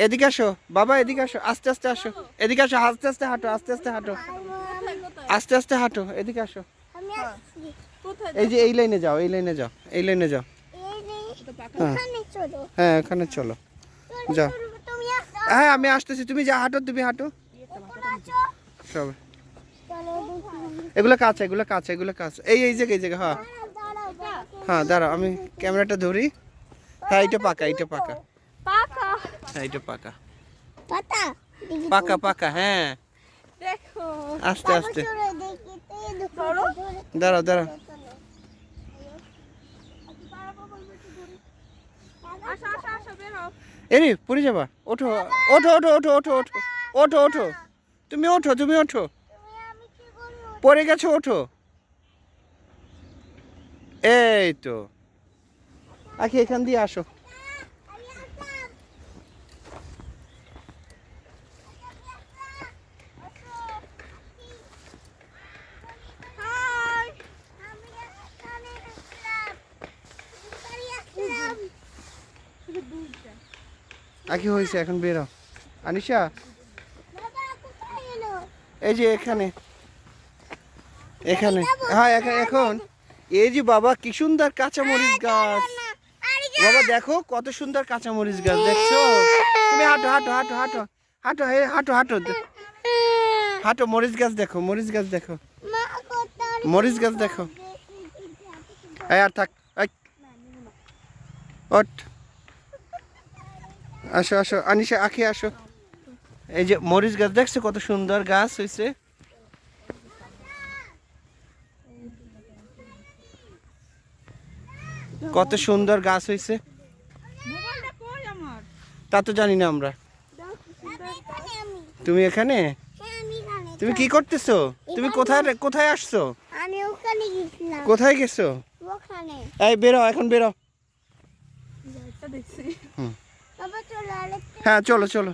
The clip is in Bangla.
এদিকে আসো বাবা, এদিকে আসো, আস্তে আস্তে আসো, এদিকে আসো, আস্তে আস্তে হাঁটো, আস্তে আস্তে হাঁটো, আস্তে আস্তে হাঁটো, এদিকে আসো। এই যে এই লাইনে যাও, এই লাইনে যাও, এই লাইনে যাও। হ্যাঁ এখানে চলো, যাও। হ্যাঁ আমি আসতেছি, তুমি যা হাঁটো, তুমি হাঁটো সব। এগুলো কাছে, এগুলো কাছে, এগুলো কাছে, এই জায়গায়, এই জায়গায়। হ্যাঁ হ্যাঁ দাঁড়াও, আমি ক্যামেরাটা ধরি। হ্যাঁ এটা পাকা, এটা পাকা, হ্যাঁ এটা পাকা, পাকা পাকা। হ্যাঁ আস্তে আস্তে, দাঁড়াও দাঁড়াও। এরে পড়ে যাবা, ওঠো ওঠো ওঠো ওঠো ওঠো ওঠো ওঠো ওঠো, তুমি ওঠো, তুমি ওঠো, পড়ে গেছো, ওঠো। এই তো আখি, এখান দিয়ে আসো। আখি হয়েছে, এখন বেরো। আনিশা এই যে এখানে, এখানে। হ্যাঁ এখন এই যে বাবা কি সুন্দর কাঁচামরিচ গাছ, বাবা দেখো কত সুন্দর কাঁচামরিচ গাছ, দেখছো? তুমি হাঁটো হাঁটো হাঁটো হাঁটো হাঁটো, হাঁটো হাঁটো হাঁটো, মরিচ গাছ দেখো, মরিচ গাছ দেখো, মরিচ গাছ দেখো। এই আর থাক, ওঠ, আসো আসো আনিশা, আখি আসো। এই যে মরিচ গাছ দেখছো কত সুন্দর গাছ হয়েছে, কত সুন্দর গাছ হয়েছে। তা তো জানি না আমরা। তুমি এখানে, তুমি কি করতেছো? তুমি কোথায় কোথায় আসছো? আমি ওখানে গেছিলাম। কোথায় গেছো? ওখানে। এই বেরো, এখন বেরো। বাবা চলো আরেকটা। হ্যাঁ চলো চলো।